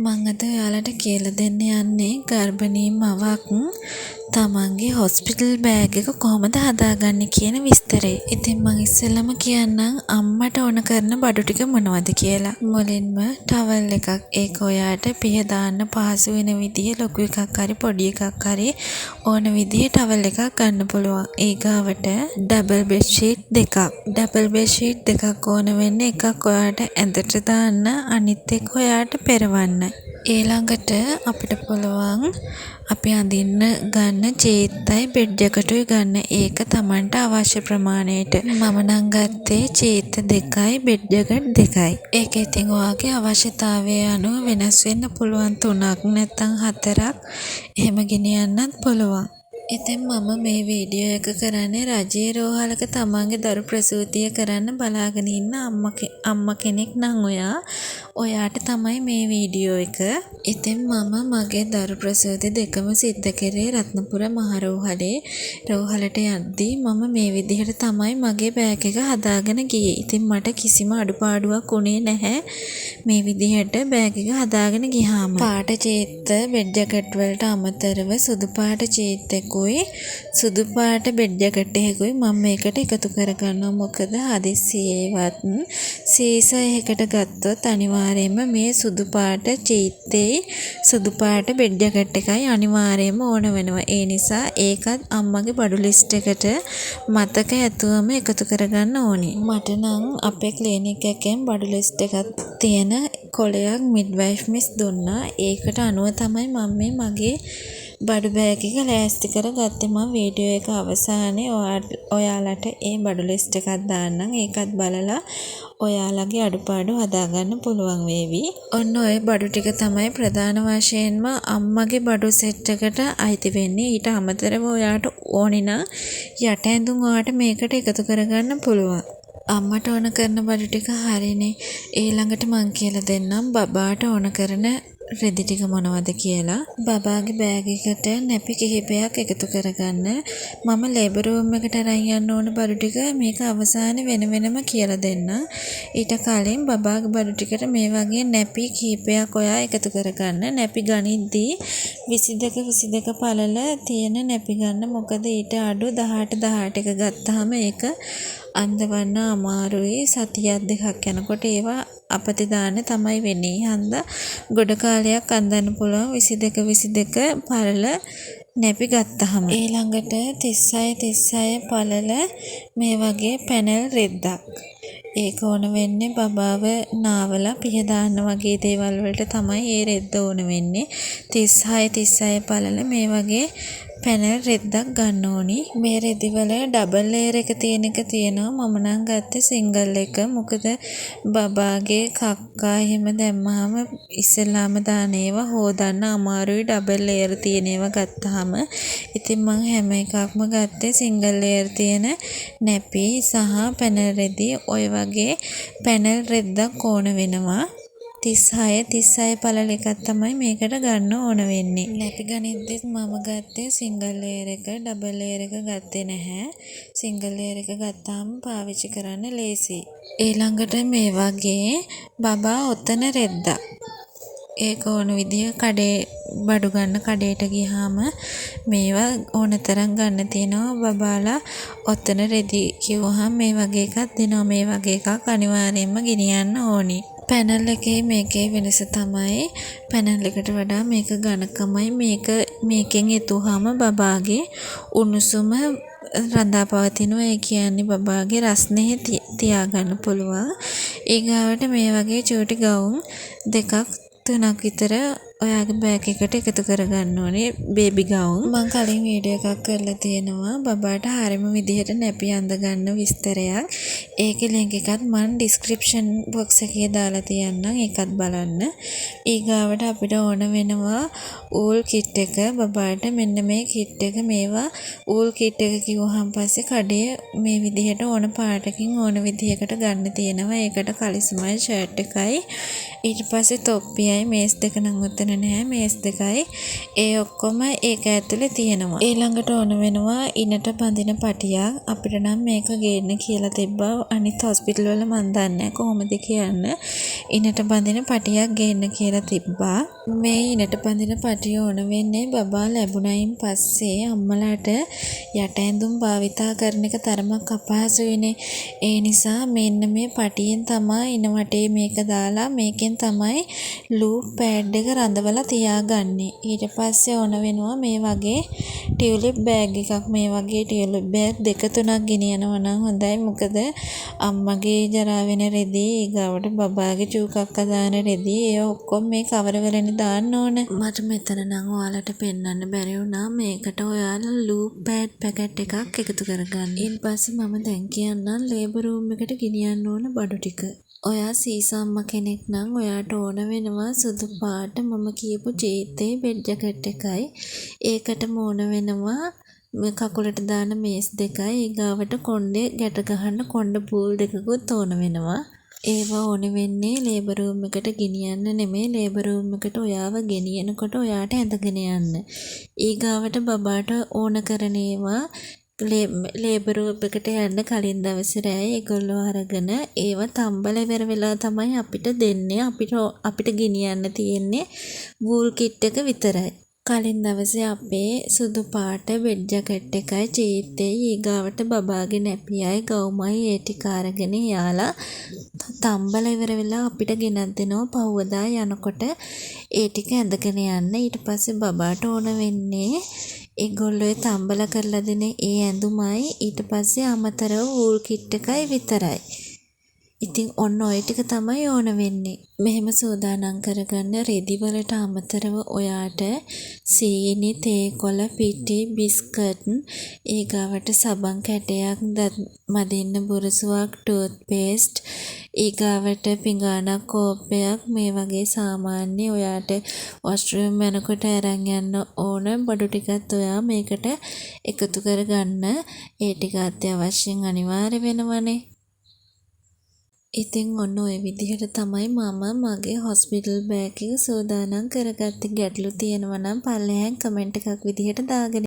මං අද ඔයාලට කියලා දෙන්න යන්නේ ගර්භණී මවක් තමන්ගේ හොස්පිටල් බෑග් එක කොහොමද හදාගන්නේ කියන විස්තරය. ඉතින් මං ඉස්සෙල්ලම කියන්නම් අම්මට ඕන කරන බඩු ටික මොනවද කියලා. මුලින්ම ටවල් එකක්. ඒක ඔයාට පිහ දාන්න පහසු වෙන විදිහ ලොකු එකක් හරි පොඩි එකක් හරි ඕන විදිහ ටවල් එකක් ගන්න පුළුවන්. ඊගාවට ඩබල් බෙඩ් ෂීට් දෙකක්. ඩබල් බෙඩ් ෂීට් දෙකක් ඕන වෙන්නේ. එකක් ඔයාට ඇඳට දාන්න, අනිත් එක ඔයාට පෙරවන්න. ඊළඟට අපිට පුළුවන් අපි අඳින්න ගන්න චීත්තයි බෙඩ් ජැකටුයි ගන්න. ඒක Tamanට අවශ්‍ය ප්‍රමාණයට. මම නම් ගත්තේ චීත්ත 2යි බෙඩ් ජැකට් 2යි. ඒක ඉතින් ඔයාගේ අවශ්‍යතාවය අනුව වෙනස් වෙන්න පුළුවන්. 3ක් නැත්නම් 4ක් එහෙම ගෙනියන්නත් පුළුවන්. ඉතින් මම මේ වීඩියෝ එක කරන්නේ රජයේ රෝහලක තමන්ගේ දරු ප්‍රසූතිය කරන්න බලාගෙන ඉන්න අම්මා කෙනෙක් නම් ඔයාට තමයි මේ වීඩියෝ එක. ඉතින් මම මගේ දරු ප්‍රසූති දෙකම සිද්ධ කරේ රත්නපුර මහ රෝහලට යද්දී මම මේ විදිහට තමයි මගේ බෑග් එක හදාගෙන ගියේ. ඉතින් මට කිසිම අඩුපාඩුවක් උනේ නැහැ මේ විදිහට බෑග් එක හදාගෙන ගියාම. පාට චීත්ත බෙඩ් ජැකට් වලට අමතරව සුදු පාට චීත්තකුයි සුදු පාට බෙඩ් ජැකට් එකකුයි මම මේකට එකතු කරගන්නවා. මොකද හදිස්සියේවත් සීසය එකකට ගත්තොත් අනිවාර්යයෙන්ම මේ සුදු පාට චීත්තේ සුදු පාට බෙඩ් ජැකට් එකයි අනිවාර්යයෙන්ම ඕන වෙනවා. ඒ නිසා ඒකත් අම්මගේ බඩු ලිස්ට් එකට මතක ඇතුවම එකතු කරගන්න ඕනි. මට නම් අපේ ක්ලිනික් එකෙන් බඩු ලිස්ට් එකක් තියෙන කොලයක් මිඩ්වයිෆ් මිස් දුන්නා. ඒකට අනුව තමයි මම මගේ බඩු බෑග් එක ලෑස්ති කරගත්තේ. මම වීඩියෝ එක අවසානයේ ඔයාලට ඒ බඩු ලිස්ට් එකක් දාන්නම්. ඒකත් බලලා ඔයාලගේ අඩුපාඩු හදාගන්න පුළුවන් වේවි. ඔන්න ඔය බඩු ටික තමයි ප්‍රධාන වශයෙන්ම අම්මගේ බඩු සෙට් එකට අයිති වෙන්නේ. ඊට අමතරව ඔයාට ඕනේ නම් යට ඇඳුම් ඔයාට මේකට එකතු කරගන්න පුළුවන්. අම්මට ඕන කරන බඩු ටික හරිනේ. ඊළඟට මං කියලා දෙන්නම් බබාට ඕන කරන රෙදි ටික මොනවද කියලා. බබාගේ බෑග් එකට නැපි කිහිපයක් එකතු කරගන්න. මම ලේබර් රූම් එකට අරන් යන්න ඕන බඩු ටික මේක අවසානයේ වෙනම කියලා දෙන්න. ඊට කලින් බබාගේ බඩු ටිකට මේ වගේ නැපි කිහිපයක් ඔයා එකතු කරගන්න. නැපි ගනිද්දී 22 පළල තියෙන නැපි ගන්න. මොකද ඊට අඩු 18 එක ගත්තාම ඒක අඳවන්න අමාරුයි. සතියක් දෙකක් යනකොට ඒවා අපතේ දාන්න තමයි වෙන්නේ. හන්දා ගොඩ කාලයක් අඳන්න පුළුවන් 22 පළල නැපි ගත්තාම. ඊළඟට 36 පළල මේ වගේ පැනල් රෙද්දක්. ඒක ඕන වෙන්නේ බබාව නාවලා පිහ දාන්න වගේ දේවල් වලට තමයි ඒ රෙද්ද ඕන වෙන්නේ. 36 පළල මේ වගේ පැනල් රෙද්දක් ගන්න ඕනි. මේ රෙදි වල ඩබල් ලේයර් එක තියෙන එක තියෙනවා. මම නම් ගත්තේ සිංගල් එක. මොකද බබාගේ කක්කා එහෙම දැම්මහම ඉස්සෙල්ලාම දාන ඒවා හොදන්න අමාරුයි ඩබල් ලේයර් තියෙන ඒවා ගත්තාම. ඉතින් මම හැම එකක්ම ගත්තේ සිංගල් ලේයර් තියෙන නැපි සහ පැනල් රෙදි. ඔය වගේ පැනල් රෙද්දක් ඕන වෙනවා. 36 පළල එකක් තමයි මේකට ගන්න ඕන වෙන්නේ. නැපි ගනිද්දිත් මම ගත්තේ සිංගල් ලේයර් එක, ඩබල් ලේයර් එක ගත්තේ නැහැ. සිංගල් ලේයර් එක ගත්තාම පාවිච්චි කරන්න ලේසියි. ඊළඟට මේ වගේ බබා ඔතන රෙද්දක්. ඒක ඕන විදිහ කඩේ බඩු ගන්න කඩේට ගියාම මේවා ඕන තරම් ගන්න තියෙනවා. බබාලා ඔතන රෙදි කිව්වහම මේ වගේ එකක් දෙනවා. මේ වගේ එකක් අනිවාර්යයෙන්ම ගෙනියන්න ඕනි. පැනල් එකේ මේකේ වෙනස තමයි පැනල් එකට වඩා මේක ඝනකමයි. මේකෙන් එතුවාම බබාගේ උණුසුම රඳා පවතිනවා. ඒ කියන්නේ බබාගේ රස්නේ තියාගන්න පුළුවන්. ඊගාවට මේ වගේ චූටි ගවුම් 2-3ක් විතර ඔයාගේ බෑග් එකට එකතු කරගන්න ඕනේ. බේබි ගවුම්. මම කලින් වීඩියෝ එකක් කරලා තියෙනවා බබාට හරියම විදිහට නැපි අඳ ගන්න විස්තරයක්. ඒකේ ලින්ක් එකත් මම ඩිස්ක්‍රිප්ෂන් බොක්ස් එකේ දාලා තියන්නම්. ඒකත් බලන්න. ඊගාවට අපිට ඕන වෙනවා ඌල් කිට් එක. බබාට මෙන්න මේ කිට් එක මේවා ඌල් කිට් එක කිව්වහම පස්සේ කඩේ මේ විදිහට ඕන පාටකින් ඕන විදිහකට ගන්න තියෙනවා. ඒකට කලිසමයි ෂර්ට් එකයි ඊට පස්සේ තොප්පියයි මේස් දෙක නම් උතන නැහැ. මේස් දෙකයි ඒ ඔක්කොම ඒක ඇතුලේ තියෙනවා. ඊළඟට ඕන වෙනවා ඉනට බඳින පටියක්. අපිට නම් මේක ගේන්න කියලා තිබ්බා. අනිත් හොස්පිටල් වල මන් දන්නේ කොහොමද කියන්න. ඉනට බඳින පටියක් ගේන්න කියලා තිබ්බා. මේ ඉනට බඳින පටිය ඕන වෙන්නේ බබා ලැබුණයින් පස්සේ අම්මලාට යට ඇඳුම් භාවිතා කරන එක තරමක් අපහසුයිනේ. ඒ නිසා මෙන්න මේ පටියෙන් තමයි ඉන වටේ මේක දාලා මේකෙන් තමයි ලූප් පෑඩ් එක රඳවලා තියාගන්නේ. ඊට පස්සේ ඕන වෙනවා මේ වගේ ටියුලිප් බෑග් එකක්. මේ වගේ ටියුලිප් බෑග් 2-3ක් ගෙනියනවා නම් හොඳයි. මොකද අම්මගේ ජරා වෙන රෙදි ඊගාවට බබාගේ චූකක්ක දාන රෙදි ඒ ඔක්කොම මේ කවර වලනේ දාන්න ඕන. මට මෙතන නම් ඔයාලට පෙන්වන්න බැරි වුණා. මේකට ඔයාලා ලූප් පෑඩ් පැකට් එකක් එකතු කරගන්න. ඊට පස්සේ මම දැන් කියන්නම් ලේබර් රූම් එකට ගෙනියන්න ඕන බඩු ටික. ඔයා සීසම්ම කෙනෙක් නම් ඔයාට ඕන වෙනවා සුදු පාට මම කියපු ජීතේ බෙඩ් ජැකට් එකයි. ඒකටම ඕන වෙනවා කකුලට දාන මේස් දෙකයි. ඊගාවට කොණ්ඩේ ගැට ගහන්න කොණ්ඩ බූල් දෙකකුත් ඕන වෙනවා. ඒවා ඕන වෙන්නේ ලේබර් රූම් එකට ගෙනියන්න නෙමෙයි. ලේබර් රූම් එකට ඔයාව ගෙනියනකොට ඔයාට ඇඳගෙන යන්න. ඊගාවට බබාට ඕන කරන ඒවා ලේබර් රූම් එකට යන්න කලින් දවසේ රෑ ඒගොල්ලෝ අරගෙන ඒවා තම්බල ඉවර වෙලා තමයි අපිට දෙන්නේ. අපිට ගෙනියන්න තියෙන්නේ වූල් කිට් එක විතරයි. කලින් දවසේ අපේ සුදු පාට බෙඩ් ජැකට් එකයි චීත්තේ ඊගාවට බබාගේ නැපියයි ගවුමයි ඒ ටික අරගෙන යාලා තම්බල ඉවර වෙලා අපිට ගෙනත් දෙනවා පහුවදා යනකොට ඒ ටික ඇඳගෙන යන්න. ඊට පස්සේ බබාට ඕන වෙන්නේ ඒගොල්ලෝ තම්බල කරලා දෙන ඒ ඇඳුමයි ඊට පස්සේ අමතරව වූල් කිට් එකයි විතරයි. ඉතින් ඔන්න ඔය ටික තමයි ඕන වෙන්නේ. මෙහෙම සූදානම් කරගන්න රෙදි වලට අමතරව ඔයාට සීනි, තේකොළ, පිටි, බිස්කට්, ඊගාවට සබන් කැටයක්, දත් මදින්න බුරුසුවක්, ටූත් පේස්ට්, ඊගාවට පිඟානක් කෝප්පයක් මේ වගේ සාමාන්‍ය ඔයාට වොෂ්රූම් යනකොට අරන් යන්න ඕන බඩු ටිකත් ඔයා මේකට එකතු කරගන්න. ඒ ටික අත්‍යවශ්‍යයෙන් අනිවාර්ය වෙනවනේ. ඉතින් ඔන්න ඔය විදිහට තමයි මම මගේ හොස්පිටල් බෑග් එක සූදානම් කරගත්තේ. ගැටලු තියෙනවා නම් පල්ලෙහාන් කමෙන්ට් එකක් විදිහට දාගෙන